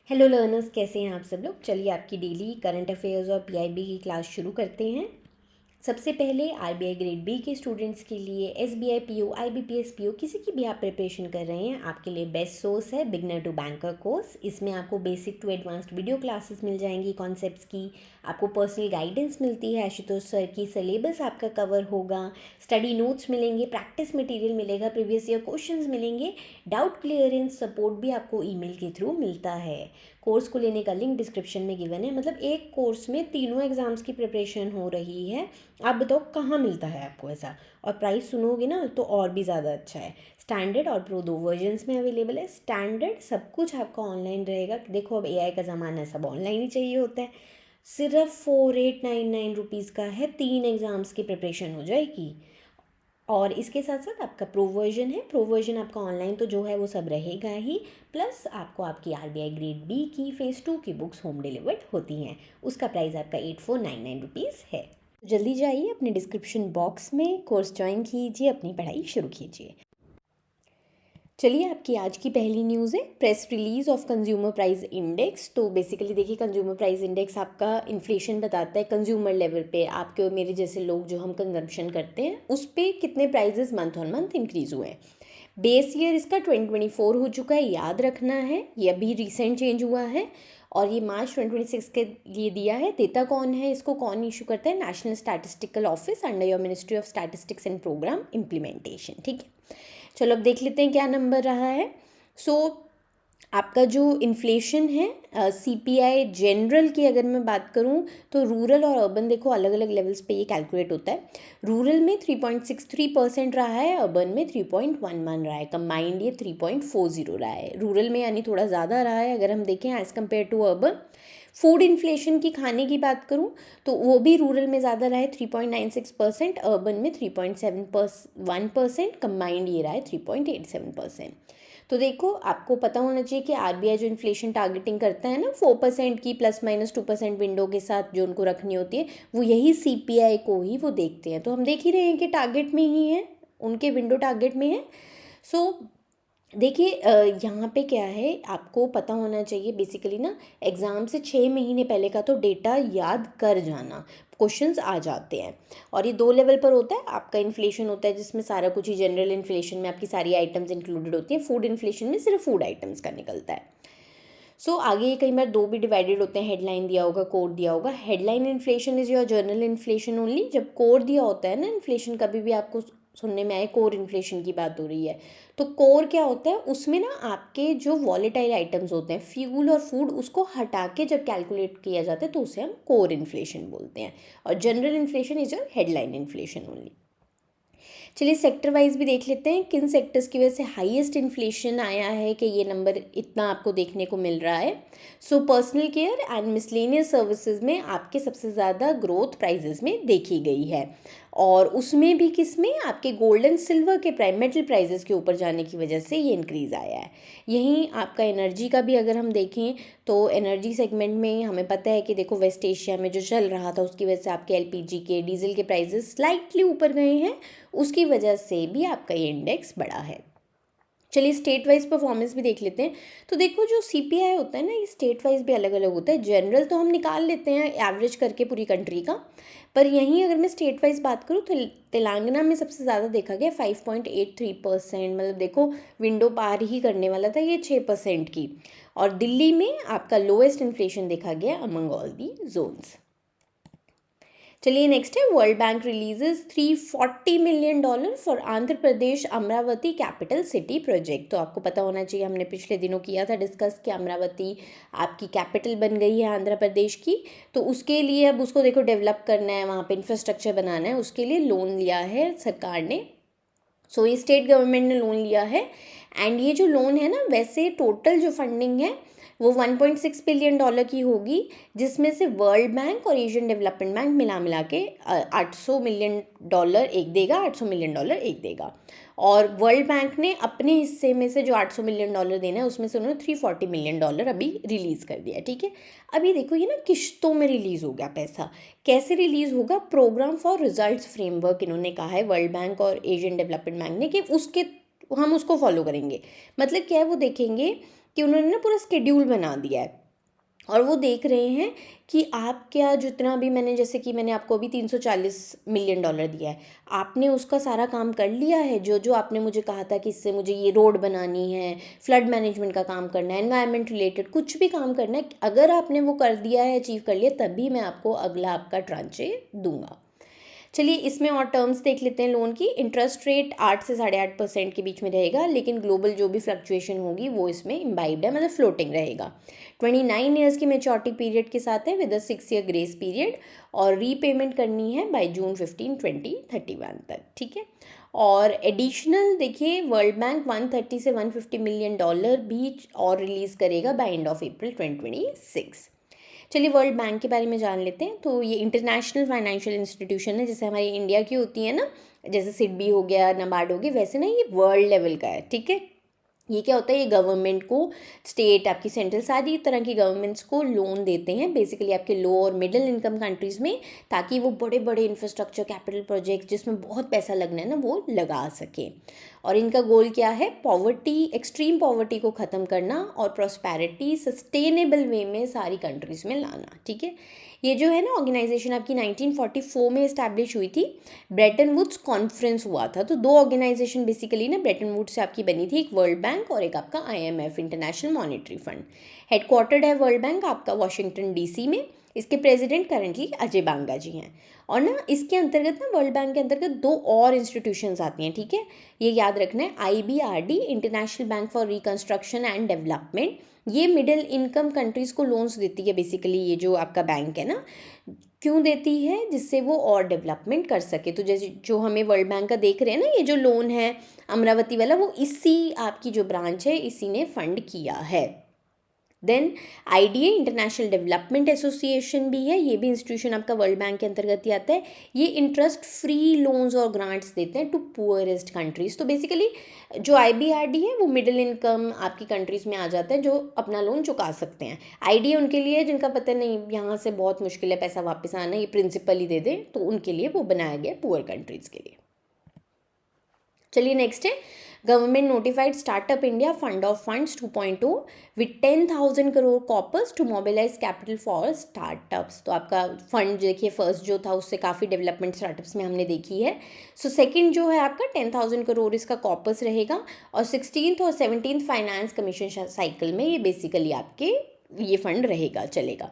Hello learners, कैसे हैं आप सब लोग। चलिए आपकी डेली करंट अफेयर्स और पीआईबी की क्लास शुरू करते हैं। सबसे पहले आरबीआई ग्रेड बी के स्टूडेंट्स के लिए एसबीआई पीओ, आईबीपीएस पीओ, किसी की भी आप प्रिपरेशन कर रहे हैं, आपके लिए बेस्ट सोर्स है बिगनर टू बैंकर कोर्स। इसमें आपको basic to advanced video classes मिल जाएंगी कॉन्सेप्ट्स की, आपको पर्सनल गाइडेंस मिलती है, आशुतोष सर की सिलेबस आपका कवर होगा, स्टडी नोट्स मिलेंगे, प्रैक्टिस मटेरियल मिलेगा, प्रीवियस ईयर क्वेश्चंस मिलेंगे, डाउट क्लियरेंस सपोर्ट भी आपको ईमेल के थ्रू मिलता है। कोर्स को लेने का लिंक डिस्क्रिप्शन में गिवन है। मतलब एक कोर्स में तीनों एग्जाम्स की प्रिपरेशन हो रही है। आप बताओ कहाँ मिलता है आपको ऐसा। और प्राइस सुनोगे ना तो और भी ज़्यादा अच्छा है। स्टैंडर्ड और प्रो दो वर्जन्स में अवेलेबल है। स्टैंडर्ड सब कुछ आपका ऑनलाइन रहेगा। देखो अब एआई का ज़माना है, सब ऑनलाइन ही चाहिए होता है। सिर्फ 4899 रुपीज़ का है, 3 एग्ज़ाम्स की प्रिपरेशन हो जाएगी। और इसके साथ साथ आपका प्रो वर्जन है। प्रो वर्जन आपका ऑनलाइन तो जो है वो सब रहेगा ही, प्लस आपको आपकी आरबीआई ग्रेड बी की फ़ेज़ 2 की बुक्स होम डिलीवर्ड होती हैं। उसका प्राइस आपका 8499 रुपीज़ है। जल्दी जाइए अपने डिस्क्रिप्शन बॉक्स में, कोर्स ज्वाइन कीजिए, अपनी पढ़ाई शुरू कीजिए। चलिए आपकी आज की पहली न्यूज़ है press release of consumer price index. तो बेसिकली देखिए, कंज्यूमर प्राइस इंडेक्स आपका इन्फ्लेशन बताता है कंज्यूमर लेवल पे, आपके और मेरे जैसे लोग जो हम कंजम्पशन करते हैं उस पर कितने prices month on month increase हुए हैं। बेस ईयर इसका 2024 हो चुका है, याद रखना है, ये अभी रिसेंट चेंज हुआ है। और ये मार्च 2026 के लिए दिया है। देता कौन है, इसको कौन इशू करता है? National statistical office under your ministry of statistics and programme implementation. ठीक है, चलो अब देख लेते हैं क्या नंबर रहा है। सो आपका जो इन्फ्लेशन है सीपीआई जनरल की अगर मैं बात करूं तो रूरल और अर्बन देखो अलग अलग लेवल्स पे ये कैलकुलेट होता है। रूरल में 3.63% रहा है, अर्बन में 3.11 रहा है, कंबाइंड ये 3.40 रहा है। रूरल में यानी थोड़ा ज़्यादा रहा है अगर हम देखें as compare to urban. Food inflation की खाने की बात करूं तो वो भी रूरल में ज़्यादा रहा है 3.96%, अर्बन में 3.71%, कंबाइंड ये रहा है 3.87%। तो देखो आपको पता होना चाहिए कि आरबीआई जो इन्फ्लेशन टारगेटिंग करता है ना 4% की ±2% विंडो के साथ जो उनको रखनी होती है, वो यही सीपीआई को ही वो देखते हैं। तो हम देख ही रहे हैं कि टारगेट में ही है, उनके विंडो टारगेट में है। सो देखिए यहाँ पे क्या है आपको पता होना चाहिए बेसिकली ना, एग्ज़ाम से 6 महीने पहले का तो डेटा याद कर जाना, क्वेश्चंस आ जाते हैं। और ये 2 लेवल पर होता है। आपका इन्फ्लेशन होता है जिसमें सारा कुछ ही, जनरल इन्फ्लेशन में आपकी सारी आइटम्स इंक्लूडेड होती हैं, फूड इन्फ्लेशन में सिर्फ फूड आइटम्स का निकलता है। सो आगे ये कई बार 2 भी डिवाइडेड होते हैं, हेडलाइन दिया होगा, कोड दिया होगा। Headline inflation is your journal inflation only. जब कोड दिया होता है ना इन्फ्लेशन, कभी भी आपको सुनने में आए कोर इन्फ्लेशन की बात हो रही है, तो कोर क्या होता है, उसमें ना आपके जो वॉलेटाइल आइटम्स होते हैं फ्यूल और फूड, उसको हटा के जब कैलकुलेट किया जाता है तो उसे हम कोर इन्फ्लेशन बोलते हैं। और general inflation is your headline inflation only. चलिए सेक्टर वाइज भी देख लेते हैं किन सेक्टर्स की वजह से हाईएस्ट इन्फ्लेशन आया है कि ये नंबर इतना आपको देखने को मिल रहा है। So personal care and miscellaneous services में आपके सबसे ज़्यादा ग्रोथ प्राइजेस में देखी गई है। और उसमें भी किस में, आपके गोल्ड एंड सिल्वर के मेटल प्राइजेस के ऊपर जाने की वजह से ये इंक्रीज़ आया है। यहीं आपका एनर्जी का भी अगर हम देखें तो एनर्जी सेगमेंट में हमें पता है कि देखो वेस्ट एशिया में जो चल रहा था उसकी वजह से आपके एलपीजी के, डीजल के प्राइजेस स्लाइटली ऊपर गए हैं, उसकी वजह से भी आपका ये इंडेक्स बढ़ा है। चलिए स्टेट वाइज परफॉर्मेंस भी देख लेते हैं। तो देखो जो सीपीआई होता है ना, ये स्टेट वाइज भी अलग अलग होता है। जनरल तो हम निकाल लेते हैं एवरेज करके पूरी कंट्री का, पर यहीं अगर मैं स्टेट वाइज बात करूँ तो तेलंगाना में सबसे ज़्यादा देखा गया 5.83%, मतलब देखो विंडो पार ही करने वाला था ये 6% की। और दिल्ली में आपका लोएस्ट इन्फ्लेशन देखा गया अमंग ऑल दी जोन्स। चलिए नेक्स्ट है, world bank releases $340 million for Andhra Pradesh Amravati capital city project. तो आपको पता होना चाहिए, हमने पिछले दिनों किया था डिस्कस कि अमरावती आपकी कैपिटल बन गई है आंध्र प्रदेश की। तो उसके लिए अब उसको देखो डेवलप करना है, वहाँ पे इंफ्रास्ट्रक्चर बनाना है, उसके लिए लोन लिया है सरकार ने। सो ये स्टेट गवर्नमेंट ने लोन लिया है। एंड ये जो लोन है ना, वैसे टोटल जो फंडिंग है वो $1.6 बिलियन की होगी, जिसमें से वर्ल्ड बैंक और एशियन डेवलपमेंट बैंक मिला के $800 मिलियन एक देगा, $800 मिलियन एक देगा। और वर्ल्ड बैंक ने अपने हिस्से में से जो $800 मिलियन देना है उसमें से उन्होंने $340 मिलियन अभी रिलीज़ कर दिया। ठीक है, अभी देखो ये ना किश्तों में रिलीज़ हो गया पैसा। कैसे रिलीज़ होगा? प्रोग्राम फॉर रिजल्ट्स फ्रेमवर्क इन्होंने कहा है वर्ल्ड बैंक और एशियन डेवलपमेंट बैंक ने कि उसके हम उसको फॉलो करेंगे। मतलब क्या है, वो देखेंगे कि उन्होंने ना पूरा स्केड्यूल बना दिया है और वो देख रहे हैं कि आप क्या जितना भी मैंने, जैसे कि मैंने आपको अभी $340 मिलियन दिया है, आपने उसका सारा काम कर लिया है। जो जो आपने मुझे कहा था कि इससे मुझे ये रोड बनानी है, फ्लड मैनेजमेंट का काम करना है, एनवायरनमेंट रिलेटेड कुछ भी काम करना है, अगर आपने वो कर दिया है, अचीव कर लिया, तभी मैं आपको अगला आपका ट्रांचे दूंगा। चलिए इसमें और टर्म्स देख लेते हैं लोन की। इंटरेस्ट रेट 8 से 8.5% के बीच में रहेगा, लेकिन ग्लोबल जो भी फ्लक्चुएशन होगी वो इसमें इम्बाइब्ड है, मतलब फ्लोटिंग रहेगा। 29 ईयर्स की मेच्योरिटी पीरियड के साथ है with a 6 year grace period, और रीपेमेंट करनी है बाय जून 15, 2031 तक, ठीक है। और एडिशनल देखिए, वर्ल्ड बैंक 130 से $150 मिलियन भी और रिलीज़ करेगा बाय एंड ऑफ अप्रैल 2026। चलिए वर्ल्ड बैंक के बारे में जान लेते हैं। तो ये इंटरनेशनल फाइनेंशियल इंस्टीट्यूशन है, जैसे हमारी इंडिया की होती है ना, जैसे सिडबी हो गया, नबार्ड हो गया, वैसे ना ये वर्ल्ड लेवल का है, ठीक है। ये क्या होता है, ये गवर्नमेंट को, स्टेट, आपकी सेंट्रल, सारी तरह की गवर्नमेंट्स को लोन देते हैं बेसिकली आपके लो और मिडिल इनकम कंट्रीज़ में, ताकि वो बड़े बड़े इंफ्रास्ट्रक्चर कैपिटल प्रोजेक्ट्स जिसमें बहुत पैसा लगना है ना, वो लगा सकें। और इनका गोल क्या है, पॉवर्टी, एक्सट्रीम पॉवर्टी को ख़त्म करना और प्रॉस्पेरिटी सस्टेनेबल वे में सारी कंट्रीज़ में लाना, ठीक है। ये जो है ना ऑर्गेनाइजेशन आपकी 1944 में इस्टेब्लिश हुई थी। ब्रेटन वुड्स कॉन्फ्रेंस हुआ था, तो दो ऑर्गेनाइजेशन बेसिकली ना ब्रेटन वुड्स से आपकी बनी थी, एक वर्ल्ड बैंक और एक आपका IMF, international monetary fund. Headquartered है वर्ल्ड बैंक आपका वॉशिंगटन DC में। इसके प्रेसिडेंट करंटली अजय बांगा जी हैं। और ना इसके अंतर्गत ना, वर्ल्ड बैंक के अंतर्गत दो और इंस्टीट्यूशंस आती हैं, ठीक है। ये याद रखना है, IBRD, international bank for reconstruction and development. ये मिडिल इनकम कंट्रीज़ को लोन्स देती है बेसिकली, ये जो आपका बैंक है ना, क्यों देती है, जिससे वो और डेवलपमेंट कर सके। तो जैसे जो हमें वर्ल्ड बैंक का देख रहे हैं ना, ये जो लोन है अमरावती वाला, वो इसी आपकी जो ब्रांच है इसी ने फंड किया है। Then IDA, international development association भी है, ये भी इंस्टीट्यूशन आपका वर्ल्ड बैंक के अंतर्गत ही आता है। ये इंटरेस्ट फ्री लोन्स और ग्रांट्स देते हैं टू पुअरेस्ट कंट्रीज़। तो बेसिकली जो IBRD है वो मिडिल इनकम आपकी कंट्रीज़ में आ जाते हैं, जो अपना लोन चुका सकते हैं। IDA उनके लिए जिनका पता नहीं यहाँ से बहुत मुश्किल है पैसा वापस आना, ये प्रिंसिपल ही दे दे, तो उनके लिए वो बनाया गया पुअर कंट्रीज़ के लिए। चलिए नेक्स्ट है, government notified startup India fund of funds 2.0 with 10,000 crore corpus to mobilise capital for startups. तो आपका फंड देखिए, फर्स्ट जो था उससे काफ़ी डेवलपमेंट स्टार्टअप्स में हमने देखी है। सो सेकंड जो है आपका 10,000 करोड़ इसका कॉपर्स रहेगा, और 16th और 17th फाइनेंस कमीशन साइकिल में ये बेसिकली आपके ये फंड रहेगा, चलेगा।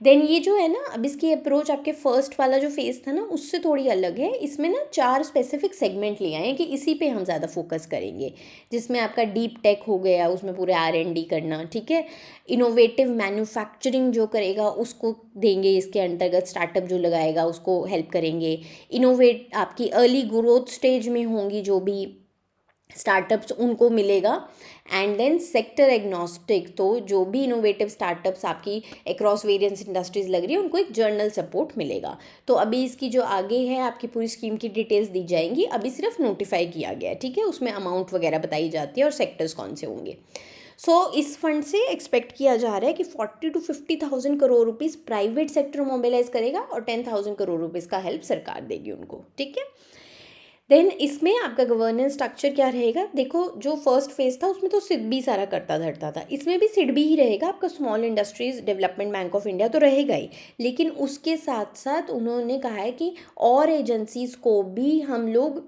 देन ये जो है ना, अब इसकी अप्रोच आपके फर्स्ट वाला जो फेज़ था ना उससे थोड़ी अलग है। इसमें ना 4 स्पेसिफिक सेगमेंट लिए आए हैं कि इसी पे हम ज़्यादा फोकस करेंगे, जिसमें आपका डीप टेक हो गया, उसमें पूरे R&D करना, ठीक है। इनोवेटिव मैन्युफैक्चरिंग जो करेगा उसको देंगे, इसके अंतर्गत स्टार्टअप जो लगाएगा उसको हेल्प करेंगे। इनोवेट आपकी अर्ली ग्रोथ स्टेज में होंगी जो भी स्टार्टअप्स, उनको मिलेगा। एंड देन सेक्टर एग्नोस्टिक, तो जो भी इनोवेटिव स्टार्टअप्स आपकी अक्रॉस वेरियस इंडस्ट्रीज लग रही है उनको एक जर्नल सपोर्ट मिलेगा। तो अभी इसकी जो आगे है आपकी पूरी स्कीम की डिटेल्स दी जाएंगी, अभी सिर्फ नोटिफाई किया गया है, ठीक है। उसमें अमाउंट वगैरह बताई जाती है और सेक्टर्स कौन से होंगे। इस फंड से एक्सपेक्ट किया जा रहा है कि 40,000 to 50,000 crore rupees private sector mobilise करेगा और 10,000 करोड़ रुपीज़ का हेल्प सरकार देगी उनको, ठीक है। देन इसमें आपका गवर्नेंस स्ट्रक्चर क्या रहेगा, देखो जो फर्स्ट फेज था उसमें तो सिडबी सारा करता धरता था, इसमें भी सिडबी ही रहेगा। आपका small industries development bank of India तो रहेगा ही, लेकिन उसके साथ साथ उन्होंने कहा है कि और एजेंसीज को भी हम लोग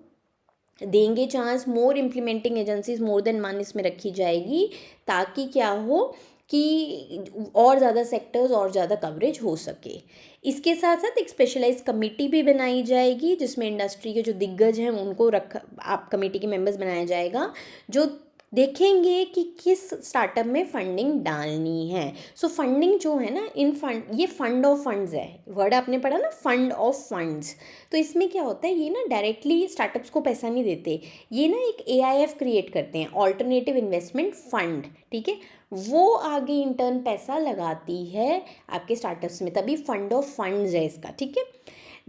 देंगे चांस, मोर इम्प्लीमेंटिंग एजेंसीज मोर देन 1 इसमें रखी जाएगी, ताकि क्या हो कि और ज़्यादा सेक्टर्स और ज़्यादा कवरेज हो सके। इसके साथ साथ एक स्पेशलाइज कमेटी भी बनाई जाएगी, जिसमें इंडस्ट्री के जो दिग्गज हैं उनको आप कमेटी के मेंबर्स बनाया जाएगा, जो देखेंगे कि किस स्टार्टअप में फंडिंग डालनी है। फंडिंग जो है ना, इन फंड, ये फंड ऑफ फंड्स है, वर्ड आपने पढ़ा ना, फंड ऑफ फंड्स। तो इसमें क्या होता है, ये ना डायरेक्टली स्टार्टअप्स को पैसा नहीं देते, ये ना एक AIF क्रिएट करते हैं, ऑल्टरनेटिव इन्वेस्टमेंट फंड, ठीक है। वो आगे इंटर्न पैसा लगाती है आपके स्टार्टअप्स में, तभी फंड ऑफ फंड्स है इसका, ठीक है।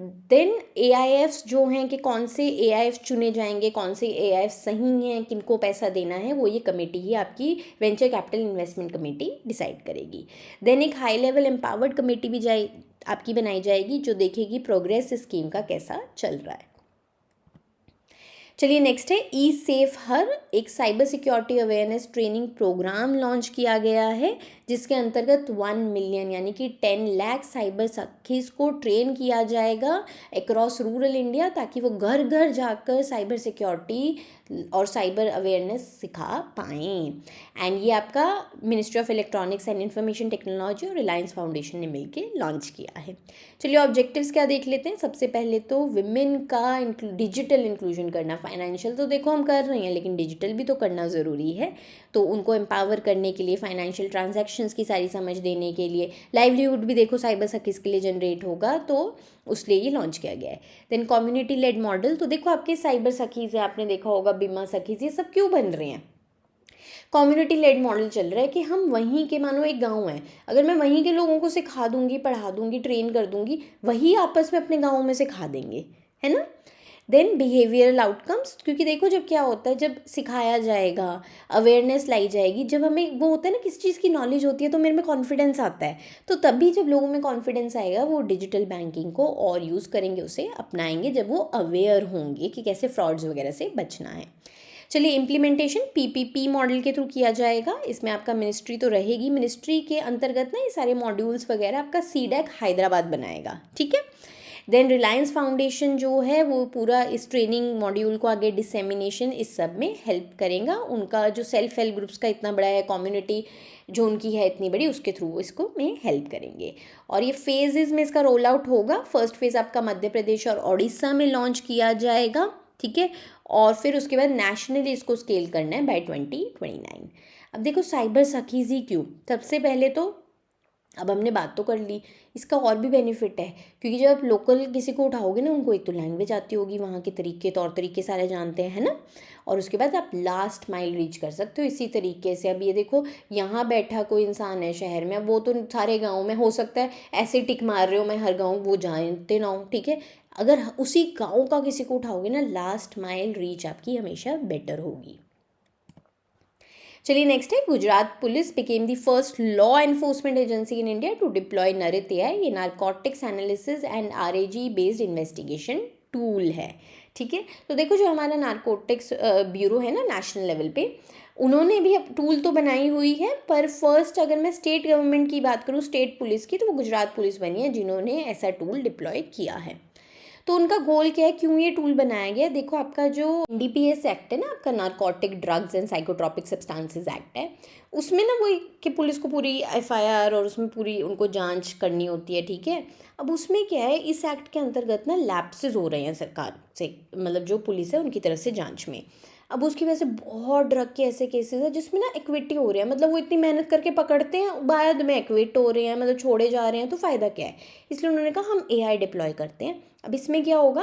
देन AIFs जो हैं कि कौन से AIF चुने जाएंगे, कौन से AIF सही हैं, किनको पैसा देना है, वो ये कमेटी ही आपकी venture capital investment committee decide करेगी। देन एक हाई लेवल एम्पावर्ड कमेटी भी आपकी बनाई जाएगी, जो देखेगी प्रोग्रेस स्कीम का कैसा चल रहा है। चलिए नेक्स्ट है ई सेफ हर, एक cyber security awareness training programme launch किया गया है, जिसके अंतर्गत 1 मिलियन यानी कि 10 लाख साइबर सखीज़ को ट्रेन किया जाएगा अक्रॉस रूरल इंडिया, ताकि वो घर घर जाकर साइबर सिक्योरिटी और साइबर अवेयरनेस सिखा पाएँ। एंड ये आपका ministry of electronics and information technology और रिलायंस फाउंडेशन ने मिलकर लॉन्च किया है। चलिए ऑब्जेक्टिव्स क्या देख लेते हैं। सबसे पहले तो विमेन का डिजिटल इंक्लूजन करना। फाइनेंशियल तो देखो हम कर रहे हैं, लेकिन डिजिटल भी तो करना ज़रूरी है। तो उनको एम्पावर करने के लिए, फाइनेंशियल ट्रांजैक्शंस की सारी समझ देने के लिए, लाइवलीहुड भी देखो साइबर सखीज़ के लिए जनरेट होगा, तो उसलिए ये लॉन्च किया गया है। देन कम्युनिटी लेड मॉडल, तो देखो आपके साइबर सखीज़ है, आपने देखा होगा बीमा सखीज़, ये सब क्यों बन रहे हैं? कम्युनिटी लेड मॉडल चल रहा है कि हम वहीं के, मानो एक गांव है, अगर मैं वहीं के लोगों को सिखा दूंगी, पढ़ा दूंगी, ट्रेन कर दूंगी, वही आपस में अपने गाँव में सिखा देंगे, है ना। देन बिहेवियरल आउटकम्स, क्योंकि देखो जब क्या होता है, जब सिखाया जाएगा, अवेयरनेस लाई जाएगी, जब हमें वो होता है ना किसी चीज़ की नॉलेज होती है, तो मेरे में कॉन्फिडेंस आता है, तो तभी जब लोगों में कॉन्फिडेंस आएगा वो डिजिटल बैंकिंग को और यूज़ करेंगे, उसे अपनाएंगे, जब वो अवेयर होंगे कि कैसे फ्रॉड्स वगैरह से बचना है। चलिए इम्प्लीमेंटेशन पीपीपी मॉडल के थ्रू किया जाएगा। इसमें आपका मिनिस्ट्री तो रहेगी, मिनिस्ट्री के अंतर्गत ना ये सारे मॉड्यूल्स वगैरह आपका सीडैक हैदराबाद बनाएगा, ठीक है। देन रिलायंस फाउंडेशन जो है वो पूरा इस ट्रेनिंग मॉड्यूल को आगे डिसेमिनेशन इस सब में हेल्प करेगा। उनका जो सेल्फ हेल्प ग्रुप्स का इतना बड़ा है, कम्युनिटी जो उनकी है इतनी बड़ी, उसके थ्रू इसको में हेल्प करेंगे। और ये फेजेस में इसका रोल आउट होगा। फर्स्ट फेज़ आपका मध्य प्रदेश और ओडिशा में लॉन्च किया जाएगा, ठीक है। और फिर उसके बाद नेशनली इसको स्केल करना है बाय 2029। अब देखो साइबर सखीज़ ही क्यों? सबसे पहले तो अब हमने बात तो कर ली, इसका और भी बेनिफिट है, क्योंकि जब आप लोकल किसी को उठाओगे ना, उनको एक तो लैंग्वेज आती होगी, वहाँ के तरीके तौर तरीके सारे जानते हैं, है ना। और उसके बाद आप लास्ट माइल रीच कर सकते हो इसी तरीके से। अब ये देखो यहाँ बैठा कोई इंसान है शहर में, अब वो तो सारे गाँव में हो सकता है ऐसे टिक मार रहे हो, मैं हर गाँव वो जानते ना हो, ठीक है। अगर उसी गाँव का किसी को उठाओगे ना, लास्ट माइल रीच आपकी हमेशा बेटर होगी। चलिए नेक्स्ट है, Gujarat police became the first law enforcement agency in India to deploy नरित एआई, ये narcotics analysis and RAG based investigation tool है, ठीक है। तो देखो जो हमारा नारकोटिक्स ब्यूरो है ना नेशनल लेवल पे, उन्होंने भी अब टूल तो बनाई हुई है, पर फर्स्ट अगर मैं स्टेट गवर्नमेंट की बात करूँ, स्टेट पुलिस की, तो वो गुजरात पुलिस बनी है जिन्होंने ऐसा टूल डिप्लॉय किया है। तो उनका गोल क्या है, क्यों ये टूल बनाया गया? देखो आपका जो एनडीपीएस एक्ट है ना, आपका narcotic drugs and psychotropic substances act है, उसमें ना वो कि पुलिस को पूरी एफआईआर और उसमें पूरी उनको जांच करनी होती है, ठीक है। अब उसमें क्या है, इस एक्ट के अंतर्गत ना लैप्सेस हो रहे हैं सरकार से, मतलब जो पुलिस है उनकी तरफ से जांच में। अब उसकी वजह से बहुत ड्रग के ऐसे केसेस है जिसमें ना एक्विट हो रहे हैं, मतलब वो इतनी मेहनत करके पकड़ते हैं, बाद में एक्विट हो रहे हैं, मतलब छोड़े जा रहे हैं, तो फ़ायदा क्या है? इसलिए उन्होंने कहा हम एआई डिप्लॉय करते हैं। अब इसमें क्या होगा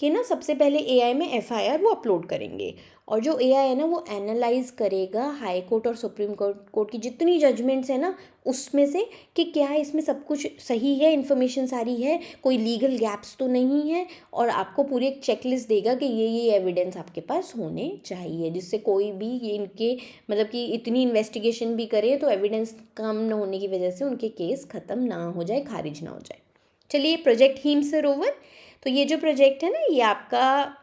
कि ना सबसे पहले एआई में एफआईआर वो अपलोड करेंगे, और जो एआई है ना वो एनालाइज करेगा हाई कोर्ट और सुप्रीम कोर्ट की जितनी जजमेंट्स है ना, उसमें से कि क्या इसमें सब कुछ सही है, इन्फॉर्मेशन सारी है, कोई लीगल गैप्स तो नहीं है, और आपको पूरी एक चेकलिस्ट देगा कि ये एविडेंस आपके पास होने चाहिए, जिससे कोई भी ये इनके मतलब कि इतनी इन्वेस्टिगेशन भी करे तो एविडेंस कम न होने की वजह से उनके केस ख़त्म ना हो जाए, खारिज ना हो जाए। चलिए प्रोजेक्ट हिम सरोवर, तो ये जो प्रोजेक्ट है ना, ये आपका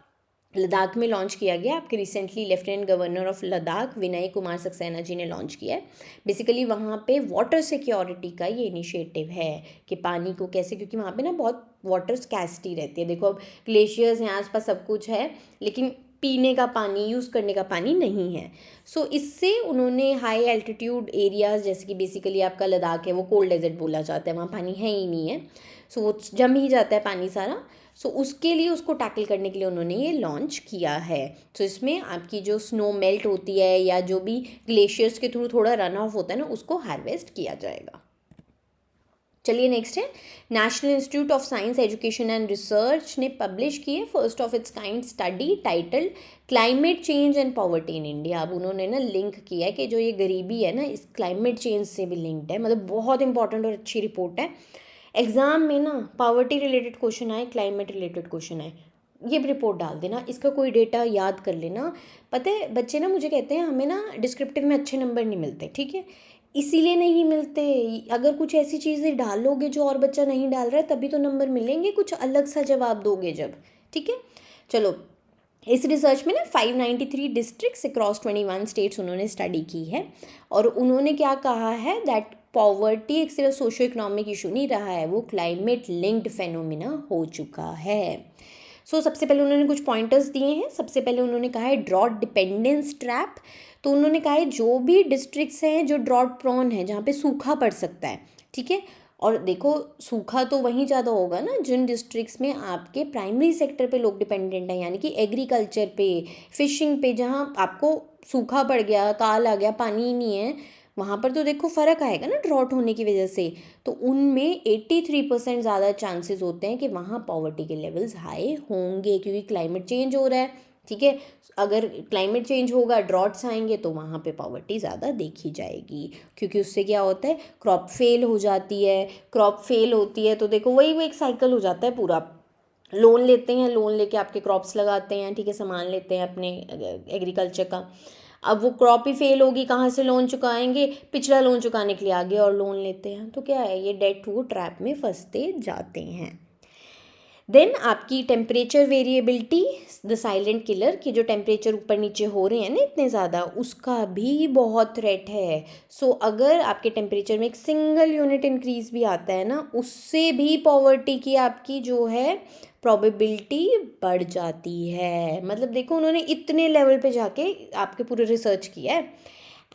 लद्दाख में लॉन्च किया गया। आपके recently lieutenant governor of Ladakh Vinay Kumar Saxena ji ने लॉन्च किया है। बेसिकली वहाँ पे वाटर सिक्योरिटी का ये इनिशिएटिव है कि पानी को कैसे, क्योंकि वहाँ पे ना बहुत वाटर स्कैसिटी रहती है। देखो अब ग्लेशियर्स हैं आसपास, सब कुछ है, लेकिन पीने का पानी, यूज़ करने का पानी नहीं है। सो इससे उन्होंने हाई एल्टीट्यूड एरियाज़, जैसे कि बेसिकली आपका लद्दाख है वो कोल्ड डेजर्ट बोला जाता है, वहाँ पानी है ही नहीं है, सो वो जम ही जाता है पानी सारा। सो उसके लिए, उसको टैकल करने के लिए उन्होंने ये लॉन्च किया है। सो इसमें आपकी जो स्नो मेल्ट होती है या जो भी ग्लेशियर्स के थ्रू थोड़ा रन ऑफ होता है ना, उसको हार्वेस्ट किया जाएगा। चलिए नेक्स्ट है, national institute of science education and research ने पब्लिश की है first of its kind study titled climate change and poverty in India. अब उन्होंने ना लिंक किया है कि जो ये गरीबी है ना, इस क्लाइमेट चेंज से भी लिंक्ड है, मतलब बहुत इंपॉर्टेंट और अच्छी रिपोर्ट है। एग्ज़ाम में ना पॉवर्टी रिलेटेड क्वेश्चन आए, क्लाइमेट रिलेटेड क्वेश्चन आए, ये भी रिपोर्ट डाल देना, इसका कोई डेटा याद कर लेना। पता है बच्चे ना मुझे कहते हैं हमें ना डिस्क्रिप्टिव में अच्छे नंबर नहीं मिलते, ठीक है, इसीलिए नहीं मिलते। अगर कुछ ऐसी चीज़ें डालोगे जो और बच्चा नहीं डाल रहा है, तभी तो नंबर मिलेंगे, कुछ अलग सा जवाब दोगे जब, ठीक है। चलो इस रिसर्च में ना 593 डिस्ट्रिक्ट्स अक्रॉस 21 स्टेट्स उन्होंने स्टडी की है और उन्होंने क्या कहा है दैट पॉवर्टी एक सिर्फ सोशो इकोनॉमिक इशू नहीं रहा है, वो क्लाइमेट लिंक्ड फेनोमिना हो चुका है। सबसे पहले उन्होंने कुछ पॉइंटर्स दिए हैं। सबसे पहले उन्होंने कहा है ड्रॉट डिपेंडेंस ट्रैप। तो उन्होंने कहा है जो भी डिस्ट्रिक्ट्स हैं जो ड्रॉट प्रोन है, जहाँ पे सूखा पड़ सकता है, ठीक है, और देखो सूखा तो वहीं ज़्यादा होगा ना जिन डिस्ट्रिक्ट्स में आपके प्राइमरी सेक्टर पे लोग डिपेंडेंट हैं, यानी कि एग्रीकल्चर पे, फिशिंग पे, जहाँ आपको सूखा पड़ गया, काल आ गया, पानी ही नहीं है, वहाँ पर तो देखो फ़र्क आएगा ना ड्रॉट होने की वजह से। तो उनमें 83% ज़्यादा चांसेस होते हैं कि वहाँ पॉवर्टी के लेवल्स हाई होंगे, क्योंकि क्लाइमेट चेंज हो रहा है, ठीक है। अगर क्लाइमेट चेंज होगा, ड्रॉट्स आएंगे, तो वहाँ पे पॉवर्टी ज़्यादा देखी जाएगी, क्योंकि उससे क्या होता है, क्रॉप फेल हो जाती है। क्रॉप फेल होती है तो देखो वही वो एक साइकिल हो जाता है पूरा। लोन लेते हैं, लोन लेके आपके क्रॉप्स लगाते हैं, ठीक है, सामान लेते हैं अपने एग्रीकल्चर का। अब वो क्रॉप ही फेल होगी, कहाँ से लोन चुकाएंगे, पिछला लोन चुकाने के लिए आगे और लोन लेते हैं, तो क्या है, ये डेट टू ट्रैप में फंसते जाते हैं। देन आपकी temperature variability, the silent killer, कि जो टेम्परेचर ऊपर नीचे हो रहे हैं ना इतने ज़्यादा, उसका भी बहुत थ्रेट है। अगर आपके टेम्परेचर में एक सिंगल यूनिट इंक्रीज भी आता है ना, उससे भी पॉवर्टी की आपकी जो है प्रोबेबिलिटी बढ़ जाती है। मतलब देखो उन्होंने इतने लेवल पे जाके आपके पूरे रिसर्च किया है।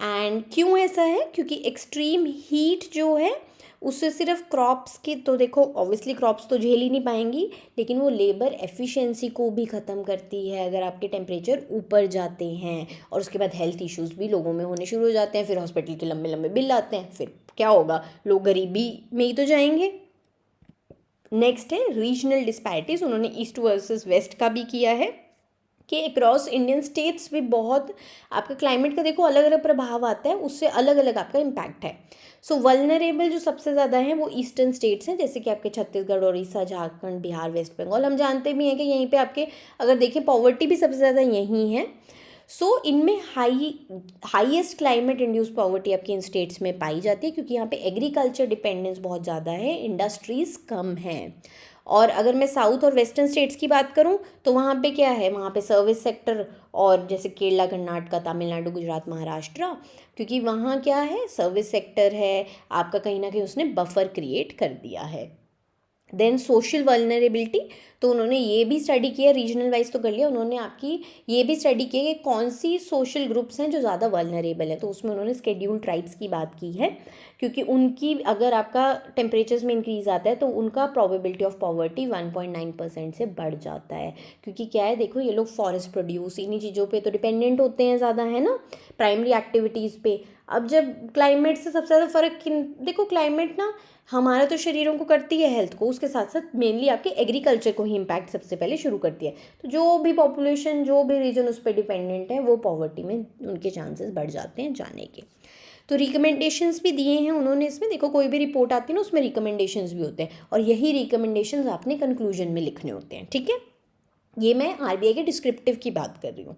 एंड क्यों ऐसा है, क्योंकि एक्सट्रीम हीट जो है उससे सिर्फ क्रॉप्स की, तो देखो ऑब्वियसली क्रॉप्स तो झेल ही नहीं पाएंगी, लेकिन वो लेबर एफिशिएंसी को भी ख़त्म करती है अगर आपके टेम्परेचर ऊपर जाते हैं। और उसके बाद हेल्थ इश्यूज़ भी लोगों में होने शुरू हो जाते हैं, फिर हॉस्पिटल के लंबे लंबे बिल आते हैं, फिर क्या होगा, लोग गरीबी में ही तो जाएंगे। नेक्स्ट है रीजनल डिस्पैरिटीज़। उन्होंने ईस्ट वर्सेस वेस्ट का भी किया है कि अक्रॉस इंडियन स्टेट्स भी बहुत आपका क्लाइमेट का देखो अलग अलग प्रभाव आता है, उससे अलग अलग आपका इम्पैक्ट है। वल्नरेबल जो सबसे ज़्यादा हैं वो ईस्टर्न स्टेट्स हैं, जैसे कि आपके छत्तीसगढ़, उड़ीसा, झारखंड, बिहार, वेस्ट बंगाल। हम जानते भी हैं कि यहीं पे आपके अगर देखें पॉवर्टी भी सबसे ज़्यादा यहीं है। इनमें हाईएस्ट क्लाइमेट इंड्यूस पॉवर्टी आपके इन स्टेट्स में पाई जाती है, क्योंकि यहाँ पे एग्रीकल्चर डिपेंडेंस बहुत ज़्यादा है, इंडस्ट्रीज़ कम हैं। और अगर मैं साउथ और वेस्टर्न स्टेट्स की बात करूँ तो वहाँ पे क्या है, वहाँ पे सर्विस सेक्टर, और जैसे केरला, कर्नाटका, तमिलनाडु, गुजरात, महाराष्ट्र, क्योंकि वहाँ क्या है, सर्विस सेक्टर है आपका, कहीं ना कहीं उसने बफर क्रिएट कर दिया है। देन सोशल वल्नरेबिलिटी, तो उन्होंने ये भी स्टडी किया, रीजनल वाइज तो कर लिया, उन्होंने आपकी ये भी स्टडी की कि कौन सी सोशल ग्रुप्स हैं जो ज़्यादा वल्नरेबल है। तो उसमें उन्होंने स्केड्यूल ट्राइब्स की बात की है, क्योंकि उनकी अगर आपका टेम्परेचर्स में इंक्रीज आता है तो उनका प्रोबेबिलिटी ऑफ पॉवर्टी 1.9% से बढ़ जाता है। क्योंकि क्या है, देखो ये लोग फॉरेस्ट प्रोड्यूस, इन्हीं चीज़ों पे तो डिपेंडेंट होते हैं ज़्यादा, है ना, प्राइमरी एक्टिविटीज़ पे। अब जब क्लाइमेट से सबसे ज़्यादा फ़र्क देखो क्लाइमेट ना हमारा तो शरीरों को करती है, हेल्थ को, उसके साथ साथ मेनली आपके एग्रीकल्चर को ही इम्पैक्ट सबसे पहले शुरू करती है। तो जो भी पॉपुलेशन, जो भी रीजन उस पर डिपेंडेंट है, वो पॉवर्टी में उनके चांसेस बढ़ जाते हैं जाने के। तो रिकमेंडेशंस भी दिए हैं उन्होंने इसमें, देखो कोई भी रिपोर्ट आती है ना उसमें रिकमेंडेशंस भी होते हैं, और यही रिकमेंडेशंस आपने कंक्लूजन में लिखने होते हैं, ठीक है। ये मैं आरबीआई के डिस्क्रिप्टिव की बात कर रही हूँ।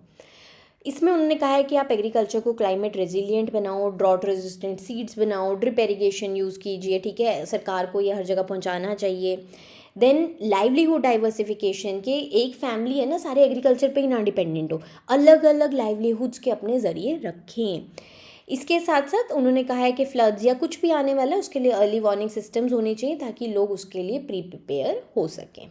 इसमें उन्होंने कहा है कि आप एग्रीकल्चर को क्लाइमेट रेजिलिएंट बनाओ, ड्रॉट रेजिस्टेंट सीड्स बनाओ, ड्रिप इरिगेशन यूज़ कीजिए, ठीक है, सरकार को ये हर जगह पहुंचाना चाहिए। देन लाइवलीहुड डाइवर्सिफिकेशन, के एक फैमिली है ना, सारे एग्रीकल्चर पे ही ना डिपेंडेंट हो, अलग अलग लाइवलीहुड्स के अपने ज़रिए रखें। इसके साथ साथ उन्होंने कहा है कि फ्लड्स या कुछ भी आने वाला है उसके लिए अर्ली वार्निंग सिस्टम्स होने चाहिए, ताकि लोग उसके लिए प्रिपेयर हो सकें।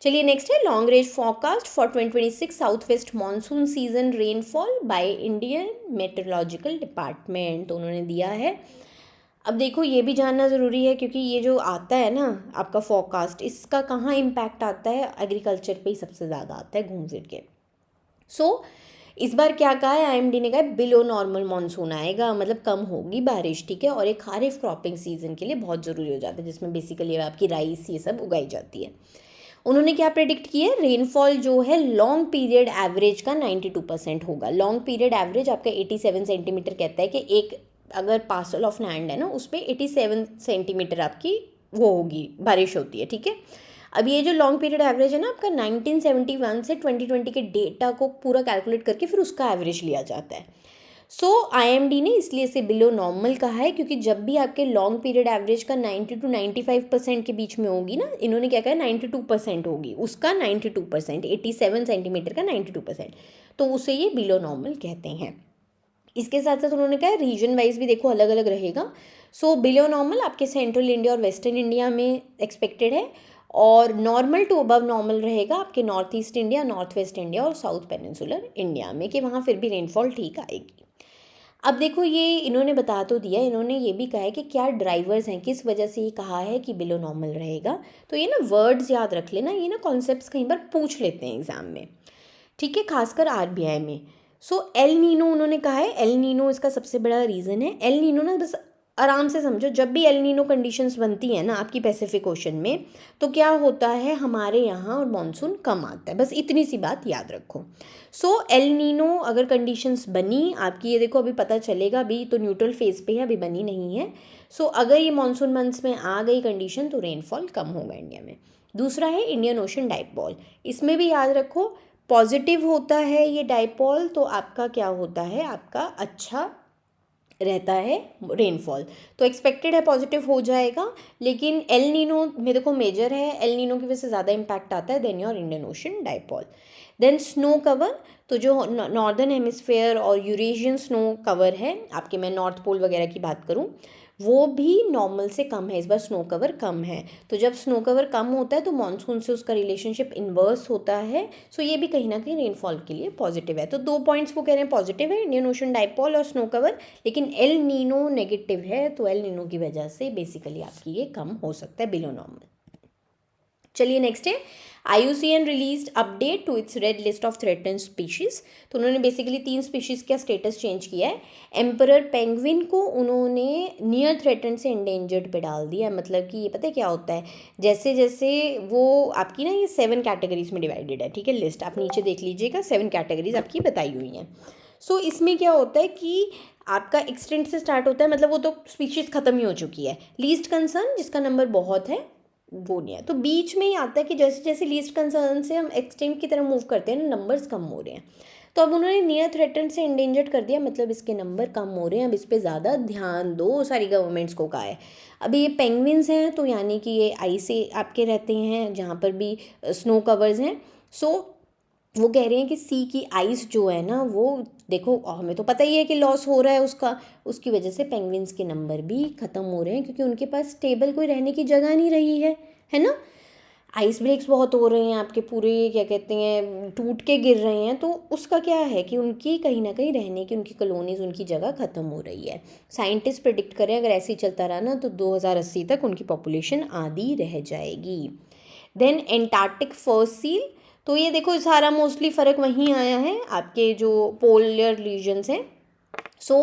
चलिए नेक्स्ट है long range forecast for 2026 south west monsoon season rainfall by Indian meteorological department, तो उन्होंने दिया है। अब देखो ये भी जानना ज़रूरी है, क्योंकि ये जो आता है ना आपका फॉरकास्ट, इसका कहाँ इम्पैक्ट आता है, एग्रीकल्चर पे ही सबसे ज़्यादा आता है घूम फिर के। इस बार क्या कहा है, आईएमडी ने कहा है बिलो नॉर्मल मानसून आएगा, मतलब कम होगी बारिश, ठीक है, और एक खारिफ क्रॉपिंग सीजन के लिए बहुत ज़रूरी हो जाता है, जिसमें बेसिकली आपकी राइस ये सब उगाई जाती है। उन्होंने क्या प्रेडिक्ट किया है, रेनफॉल जो है लॉन्ग पीरियड एवरेज का 92% होगा। लॉन्ग पीरियड एवरेज आपका 87 सेंटीमीटर कहता है कि एक अगर पार्सल ऑफ लैंड है ना उस पर 87 सेंटीमीटर आपकी वो होगी, बारिश होती है, ठीक है। अब ये जो लॉन्ग पीरियड एवरेज है ना आपका 1971 से 2020 के डेटा को पूरा कैलकुलेट करके फिर उसका एवरेज लिया जाता है। सो IMD ने इसलिए इसे बिलो नॉर्मल कहा है, क्योंकि जब भी आपके लॉन्ग पीरियड एवरेज का 90 to 95% के बीच में होगी ना, इन्होंने क्या कहा 92% होगी, उसका 92%, 87 सेंटीमीटर का 92%, तो उसे ये बिलो नॉर्मल कहते हैं। इसके साथ साथ उन्होंने कहा रीजन वाइज भी देखो अलग अलग रहेगा। सो बिलो नॉर्मल आपके सेंट्रल इंडिया और वेस्टर्न इंडिया में एक्सपेक्टेड है, और नॉर्मल टू अबव नॉर्मल रहेगा आपके north east India, north west India और साउथ पेनिनसुलर इंडिया में, कि वहाँ फिर भी रेनफॉल ठीक आएगी। अब देखो ये इन्होंने बता तो दिया, इन्होंने ये भी कहा है कि क्या ड्राइवर्स हैं, किस वजह से ये कहा है कि बिलो नॉर्मल रहेगा। तो ये ना वर्ड्स याद रख लेना, ये ना कॉन्सेप्ट्स कहीं पर पूछ लेते हैं एग्जाम में, ठीक है, खासकर RBI में। सो एल नीनो उन्होंने कहा है, एल नीनो इसका सबसे बड़ा रीज़न है। एल नीनो ना बस आराम से समझो, जब भी एल नीनो कंडीशंस बनती हैं ना आपकी पैसिफिक ओशन में, तो क्या होता है हमारे यहाँ और मानसून कम आता है, बस इतनी सी बात याद रखो। सो एल नीनो अगर कंडीशंस बनी आपकी, ये देखो अभी पता चलेगा, अभी तो न्यूट्रल फेज पे है, अभी बनी नहीं है। सो अगर ये मानसून मंथ्स में आ गई कंडीशन तो रेनफॉल कम होगा इंडिया में। दूसरा है इंडियन ओशन डाइपोल, इसमें भी याद रखो पॉजिटिव होता है ये डाइपोल, तो आपका क्या होता है, आपका अच्छा रहता है रेनफॉल, तो एक्सपेक्टेड है पॉजिटिव हो जाएगा। लेकिन एल नीनो में देखो मेजर है, एल नीनो की वजह से ज़्यादा इम्पैक्ट आता है then your Indian Ocean dipole. Then snow cover, तो जो नॉर्दर्न हेमिस्फेयर और यूरेशियन स्नो कवर है आपके, मैं नॉर्थ पोल वगैरह की बात करूँ, वो भी नॉर्मल से कम है, इस बार स्नो कवर कम है। तो जब स्नो कवर कम होता है तो मानसून से उसका रिलेशनशिप इन्वर्स होता है। सो ये भी कहीं ना कहीं रेनफॉल के लिए पॉजिटिव है। तो 2 पॉइंट्स वो कह रहे हैं पॉजिटिव है, इंडियन ओशन डाइपोल और स्नो कवर, लेकिन एल नीनो नेगेटिव है, तो एल नीनो की वजह से बेसिकली आपकी ये कम हो सकता है बिलो नॉर्मल। चलिए नेक्स्ट है IUCN released update to its red list of threatened species. तो उन्होंने बेसिकली 3 स्पीशीज़ का स्टेटस चेंज किया है। एम्परर पेंगुइन को उन्होंने नियर थ्रेटन्ड से एंडेंजर्ड पे डाल दिया। मतलब कि ये पता है क्या होता है, जैसे जैसे वो आपकी ना ये 7 कैटेगरीज में डिवाइडेड है, ठीक है, लिस्ट आप नीचे देख लीजिएगा, 7 कैटेगरीज आपकी बताई हुई हैं। सो इसमें क्या होता है कि आपका एक्सटेंट से स्टार्ट होता है, मतलब वो तो स्पीशीज़ ख़त्म ही हो चुकी है। लीस्ट कंसर्न जिसका नंबर बहुत है वो नहीं है, तो बीच में ही आता है कि जैसे जैसे लीस्ट कंसर्न से हम एक्सटेंट की तरफ मूव करते हैं ना, नंबर्स कम हो रहे हैं। तो अब उन्होंने नियर थ्रेटन से एंडेंजर्ड कर दिया, मतलब इसके नंबर कम हो रहे हैं, अब इस पर ज़्यादा ध्यान दो, सारी गवर्नमेंट्स को कहा है। अभी ये पेंगुइन्स हैं तो यानी कि ये आइस से आपके रहते हैं जहाँ पर भी स्नो कवर्स हैं। सो वो कह रहे हैं कि सी की आइस जो है ना, वो देखो हमें तो पता ही है कि लॉस हो रहा है उसका, उसकी वजह से पेंगुइन्स के नंबर भी ख़त्म हो रहे हैं, क्योंकि उनके पास स्टेबल कोई रहने की जगह नहीं रही है ना। आइस ब्रेक्स बहुत हो रहे हैं आपके, पूरे क्या कहते हैं टूट के गिर रहे हैं, तो उसका क्या है कि उनकी कहीं ना कहीं रहने की, उनकी कॉलोनीज, उनकी जगह ख़त्म हो रही है। साइंटिस्ट प्रेडिक्ट करें अगर ऐसे ही चलता रहा ना तो 2080 तक उनकी पॉपुलेशन आधी रह जाएगी। देन एंटार्क्टिक फर सील, तो ये देखो सारा मोस्टली फ़र्क वहीं आया है आपके जो पोलर रीजन्स हैं। सो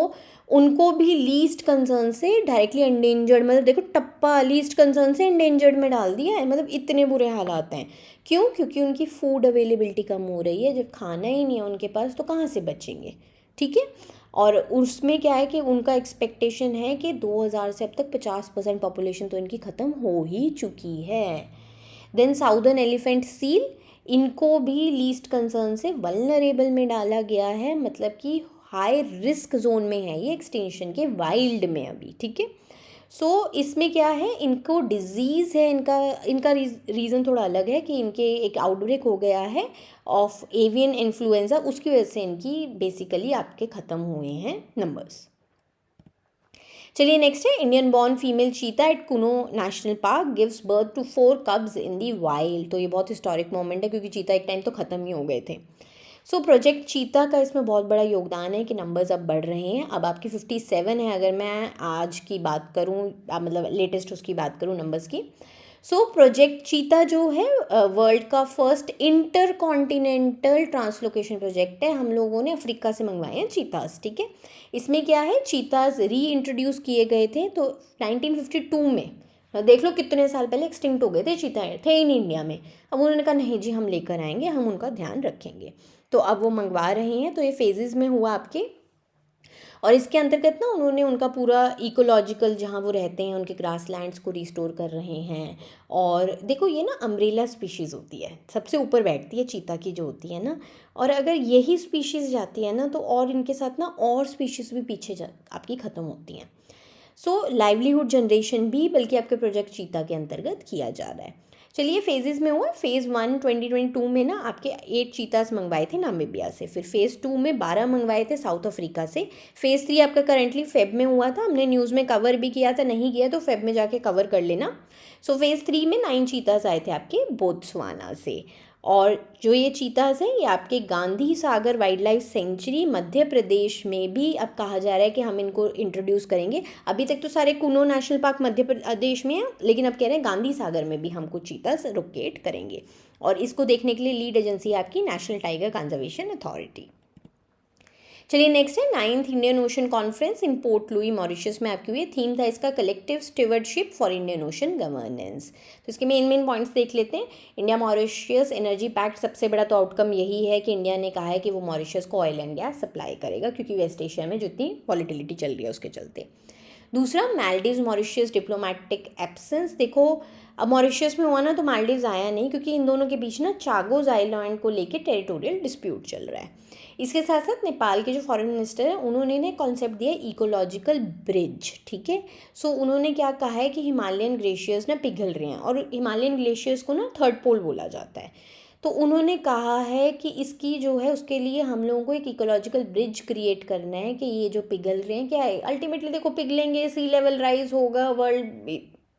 उनको भी लीस्ट कंसर्न से डायरेक्टली एंडेंजर्ड, मतलब देखो टप्पा लीस्ट कंसर्न से एंडेंजर्ड में डाल दिया है, मतलब इतने बुरे हालात हैं। क्यों? क्योंकि उनकी फूड अवेलेबिलिटी कम हो रही है, जब खाना ही नहीं है उनके पास तो कहाँ से बचेंगे, ठीक है। और उसमें क्या है कि उनका एक्सपेक्टेशन है कि 2000 से अब तक 50% पॉपुलेशन तो इनकी ख़त्म हो ही चुकी है। देन साउदर्न एलिफेंट सील, इनको भी लीस्ट कंसर्न से वल्नरेबल में डाला गया है, मतलब कि हाई रिस्क जोन में है ये एक्सटेंशन के, वाइल्ड में अभी, ठीक है। सो इसमें क्या है, इनको डिजीज़ है, इनका रीज़न थोड़ा अलग है कि इनके एक आउटब्रेक हो गया है ऑफ एवियन इन्फ्लुएंजा, उसकी वजह से इनकी बेसिकली आपके ख़त्म हुए हैं नंबर्स। चलिए नेक्स्ट है Indian born female cheetah at Kuno national park gives birth to 4 cubs in the wild. तो ये बहुत हिस्टोरिक मोमेंट है क्योंकि चीता एक टाइम तो ख़त्म ही हो गए थे। सो प्रोजेक्ट चीता का इसमें बहुत बड़ा योगदान है कि नंबर्स अब बढ़ रहे हैं, अब आपकी 57 है अगर मैं आज की बात करूँ, मतलब लेटेस्ट उसकी बात करूँ नंबर्स की। सो प्रोजेक्ट चीता जो है वर्ल्ड का first inter continental translocation project है। हम लोगों ने अफ्रीका से मंगवाए हैं चीतास, ठीक है। इसमें क्या है, चीतास री इंट्रोड्यूस किए गए थे तो 1952 में, देख लो कितने साल पहले एक्सटिंक्ट हो गए थे चीता, थे इन इंडिया में। अब उन्होंने कहा नहीं जी हम लेकर आएंगे, हम उनका ध्यान रखेंगे, तो अब वो मंगवा रहे हैं। तो ये फेजेस में हुआ आपके, और इसके अंतर्गत ना उन्होंने उनका पूरा इकोलॉजिकल जहाँ वो रहते हैं उनके ग्रास लैंड्स को रिस्टोर कर रहे हैं। और देखो ये ना अम्ब्रेला स्पीशीज़ होती है, सबसे ऊपर बैठती है चीता की जो होती है ना, और अगर यही स्पीशीज़ जाती है ना तो और इनके साथ ना और स्पीशीज़ भी पीछे आपकी ख़त्म होती हैं। सो लाइवलीहुड जनरेशन भी बल्कि आपके प्रोजेक्ट चीता के अंतर्गत किया जा रहा है। चलिए फेजेस में हुआ। फेज़ 1 2022 में ना आपके 8 चीतास मंगवाए थे नामीबिया से, फिर फेज़ 2 में 12 मंगवाए थे साउथ अफ्रीका से, फेज़ 3 आपका करंटली फेब में हुआ था, हमने न्यूज़ में कवर भी किया था, नहीं किया तो फेब में जाके कवर कर लेना। सो फेज़ 3 में 9 चीतास आए थे आपके बोत्सवाना से। और जो ये चीतास हैं ये आपके Gandhi Sagar wild life sanctuary Madhya Pradesh में भी अब कहा जा रहा है कि हम इनको इंट्रोड्यूस करेंगे। अभी तक तो सारे कुनो नेशनल पार्क मध्य प्रदेश में है, लेकिन अब कह रहे हैं गांधी सागर में भी हम कुछ चीतास लोकेट करेंगे। और इसको देखने के लिए लीड एजेंसी है आपकी नेशनल टाइगर कंजर्वेशन अथॉरिटी। चलिए नेक्स्ट है 9th Indian ocean conference in port Louis Mauritius में आपकी हुई है। थीम था इसका collective stewardship for Indian ocean governance. तो इसके मेन पॉइंट्स देख लेते हैं। इंडिया मॉरिशस एनर्जी पैक्ट, सबसे बड़ा तो आउटकम यही है कि इंडिया ने कहा है कि वो मॉरिशस को ऑयल एंड गैस सप्लाई करेगा, क्योंकि वेस्ट एशिया में जो इतनी वॉलेटिलिटी चल रही है उसके चलते। दूसरा, मालदीव्स मॉरिशस डिप्लोमेटिक एब्सेंस। देखो अब मॉरिशस में हुआ ना तो मालदीव्स आया नहीं, क्योंकि इन दोनों के बीच ना चागोज आइलैंड को लेके टेरिटोरियल डिस्प्यूट चल रहा है। इसके साथ साथ नेपाल के जो फॉरेन मिनिस्टर हैं उन्होंने ने कॉन्सेप्ट दिया इकोलॉजिकल ब्रिज। ठीक है, सो उन्होंने क्या कहा है कि हिमालयन ग्लेशियर्स ना पिघल रहे हैं, और हिमालयन ग्लेशियर्स को ना थर्ड पोल बोला जाता है। तो उन्होंने कहा है कि इसकी जो है उसके लिए हम लोगों को एक इकोलॉजिकल ब्रिज क्रिएट करना है कि ये जो पिघल रहे हैं क्या है, अल्टीमेटली देखो पिघलेंगे, सी लेवल राइज होगा, वर्ल्ड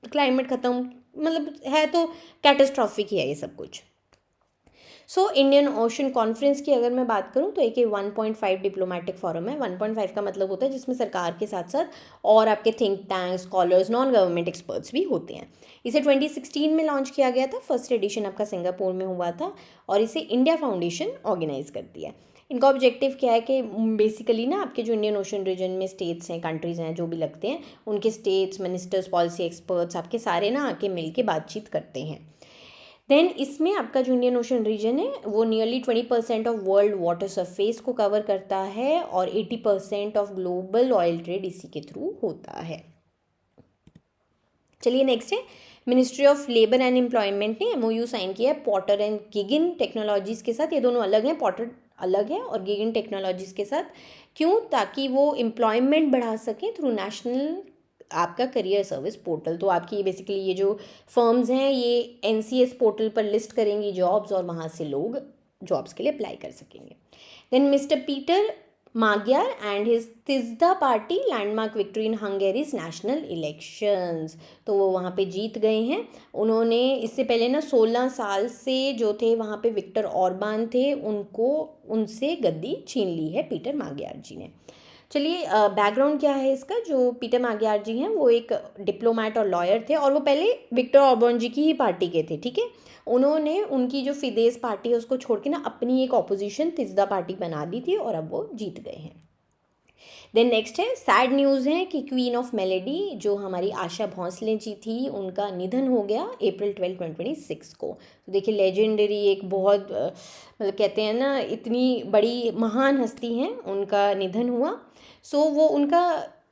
क्लाइमेट ख़त्म, मतलब है तो कैटास्ट्रॉफिक ही है ये सब कुछ। सो इंडियन ओशन कॉन्फ्रेंस की अगर मैं बात करूं तो एक 1.5 डिप्लोमेटिक फोरम है। 1.5 का मतलब होता है जिसमें सरकार के साथ साथ और आपके think tank, scholars, non government experts भी होते हैं। इसे 2016 में लॉन्च किया गया था, फर्स्ट एडिशन आपका सिंगापुर में हुआ था, और इसे इंडिया फाउंडेशन ऑर्गेनाइज करती है। इनका ऑब्जेक्टिव क्या है कि बेसिकली ना आपके जो इंडियन ओशन रीजन में स्टेट्स हैं, कंट्रीज़ हैं, जो भी लगते हैं, उनके स्टेट्स, मिनिस्टर्स, पॉलिसी एक्सपर्ट्स आपके सारे ना आके मिल के बातचीत करते हैं। देन इसमें आपका जो इंडियन ओशन रीजन है वो nearly 20% of world water surface को कवर करता है, और 80% ऑफ ग्लोबल ऑयल ट्रेड इसी के थ्रू होता है। चलिए नेक्स्ट है, ministry of labour and employment ने MOU साइन किया है पॉटर एंड गिगिन टेक्नोलॉजीज़ के साथ। ये दोनों अलग हैं, पॉटर अलग है और गिगिन टेक्नोलॉजीज़ के साथ। क्यों? ताकि वो एम्प्लॉयमेंट बढ़ा सकें थ्रू नेशनल आपका करियर सर्विस पोर्टल। तो आपकी बेसिकली ये जो फर्म्स हैं ये NCS पोर्टल पर लिस्ट करेंगी जॉब्स, और वहाँ से लोग जॉब्स के लिए अप्लाई कर सकेंगे। Then mister Peter Magyar and his Tisza party landmark victory in Hungary's national elections. तो वो वहाँ पे जीत गए हैं। उन्होंने इससे पहले ना 16 साल से जो थे वहाँ पे विक्टर ऑर्बान थे, उनसे गद्दी छीन ली है पीटर माग्यार जी ने। चलिए बैकग्राउंड क्या है इसका। जो पीटर माग्यार जी हैं वो एक डिप्लोमेट और लॉयर थे, और वो पहले विक्टर ऑर्बान जी की ही पार्टी के थे। ठीक है, उन्होंने उनकी जो फिदेस पार्टी है उसको छोड़ के ना अपनी एक ऑपोजिशन तिज्दा पार्टी बना दी थी, और अब वो जीत गए हैं। देन नेक्स्ट है, सैड न्यूज़ है कि क्वीन ऑफ मेलेडी जो हमारी आशा भोंसले जी थी उनका निधन हो गया अप्रैल 12, 2026 को। तो देखिए लेजेंडरी, एक बहुत मतलब कहते हैं ना इतनी बड़ी महान हस्ती हैं, उनका निधन हुआ। सो वो उनका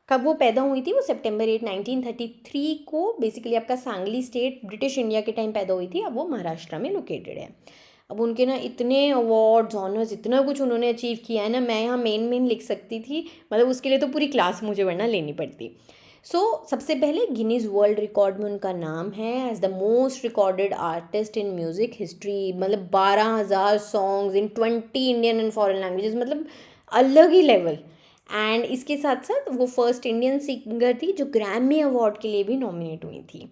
कब वो पैदा हुई थी, वो सितंबर 8, 1933 को बेसिकली आपका सांगली स्टेट ब्रिटिश इंडिया के टाइम पैदा हुई थी। अब वो महाराष्ट्र में लोकेटेड है। अब उनके ना इतने अवार्ड्स, ऑनर्स, इतना कुछ उन्होंने अचीव किया है ना, मैं यहाँ मेन लिख सकती थी, मतलब उसके लिए तो पूरी क्लास मुझे वरना लेनी पड़ती। सबसे पहले गिनीज वर्ल्ड रिकॉर्ड में उनका नाम है as the most recorded artist in music history. मतलब 12,000 songs in 20 Indian and foreign languages, मतलब अलग ही लेवल। एंड इसके साथ साथ वो फर्स्ट इंडियन सिंगर थी जो ग्रैमी अवार्ड के लिए भी नॉमिनेट हुई थी।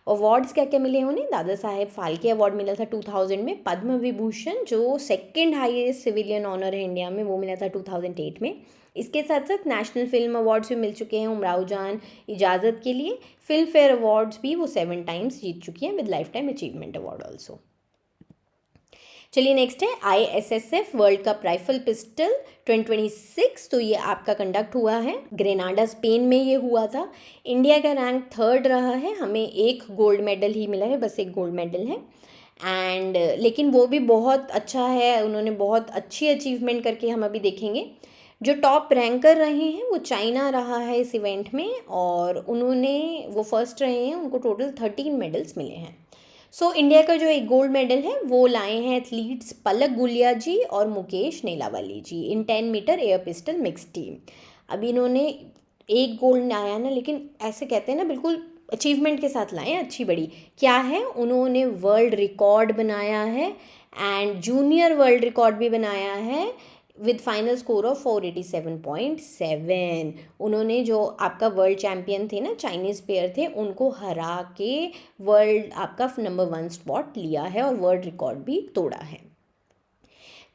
अवार्ड्स क्या क्या मिले उन्हें, दादा साहेब फाल्के अवार्ड मिला था 2000 में, पद्म विभूषण जो सेकंड हाईएस्ट सिविलियन ऑनर है इंडिया में वो मिला था 2008 में। इसके साथ साथ नेशनल फिल्म अवार्ड्स भी मिल चुके हैं उमराव जान इजाज़त के लिए। फिल्म फेयर अवार्ड्स भी वो 7 टाइम्स जीत चुकी हैं with life time achievement award also. चलिए नेक्स्ट है ISSF world cup rifle pistol 2026। तो ये आपका कंडक्ट हुआ है ग्रेनाडा स्पेन में ये हुआ था। इंडिया का रैंक 3rd रहा है, हमें 1 गोल्ड मेडल ही मिला है, बस 1 गोल्ड मेडल है। एंड लेकिन वो भी बहुत अच्छा है, उन्होंने बहुत अच्छी अचीवमेंट करके हम अभी देखेंगे। जो टॉप रैंकर रहे हैं वो चाइना रहा है इस इवेंट में, और वो फर्स्ट रहे हैं, उनको टोटल 13 मेडल्स मिले हैं। इंडिया का जो एक गोल्ड मेडल है वो लाए हैं एथलीट्स पलक गुलिया जी और Mukesh Nelavalli ji in 10 metre air pistol mix team. अभी इन्होंने एक गोल्ड आया ना, लेकिन ऐसे कहते हैं ना, बिल्कुल अचीवमेंट के साथ लाए हैं, अच्छी बड़ी। क्या है, उन्होंने वर्ल्ड रिकॉर्ड बनाया है एंड जूनियर वर्ल्ड रिकॉर्ड भी बनाया है विद फाइनल स्कोर ऑफ 487.7। उन्होंने जो आपका वर्ल्ड चैम्पियन थे ना, चाइनीज़ प्लेयर थे, उनको हरा के वर्ल्ड आपका नंबर 1 स्पॉट लिया है और वर्ल्ड रिकॉर्ड भी तोड़ा है।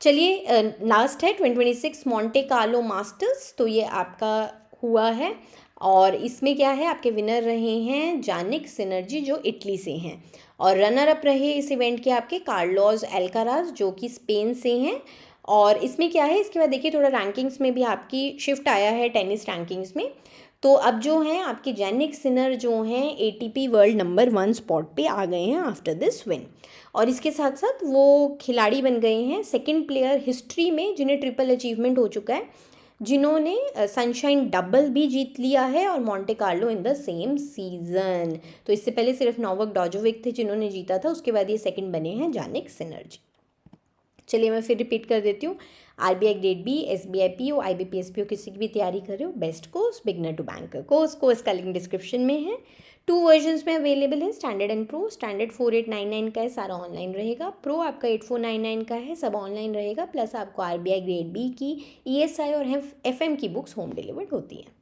चलिए लास्ट है 2026 मॉन्टे कार्लो मास्टर्स, तो ये आपका हुआ है और इसमें क्या है, आपके विनर रहे हैं जानिक सिनर्जी जो इटली से हैं, और रनर अप रहे इस इवेंट के आपके कार्लोस एल्काराज जो कि स्पेन से हैं। और इसमें क्या है, इसके बाद देखिए थोड़ा रैंकिंग्स में भी आपकी शिफ्ट आया है टेनिस रैंकिंग्स में। तो अब जो हैं आपके जैनिक सिनर जो हैं ATP वर्ल्ड नंबर 1 स्पॉट पे आ गए हैं आफ्टर दिस विन, और इसके साथ साथ वो खिलाड़ी बन गए हैं सेकंड प्लेयर हिस्ट्री में जिन्हें ट्रिपल अचीवमेंट हो चुका है, जिन्होंने सनशाइन डबल भी जीत लिया है और Monte Carlo in the same season. तो इससे पहले सिर्फ नोवाक जोकोविक थे जिन्होंने जीता था, उसके बाद ये सेकंड बने हैं जानिक सिनर जी। चलिए मैं फिर रिपीट कर देती हूँ। RBI grade B, SBI PO, IBPS PO किसी की भी तैयारी कर रहे हो, best course beginner to banker course का लिंक डिस्क्रिप्शन में है। 2 वर्जन्स में अवेलेबल है, स्टैंडर्ड एंड प्रो। स्टैंडर्ड 4899 का है, सारा ऑनलाइन रहेगा। प्रो आपका 8499 का है, सब ऑनलाइन रहेगा। प्लस आपको RBI ग्रेड बी की ESI और FM की बुक्स होम डिलीवर्ड होती हैं।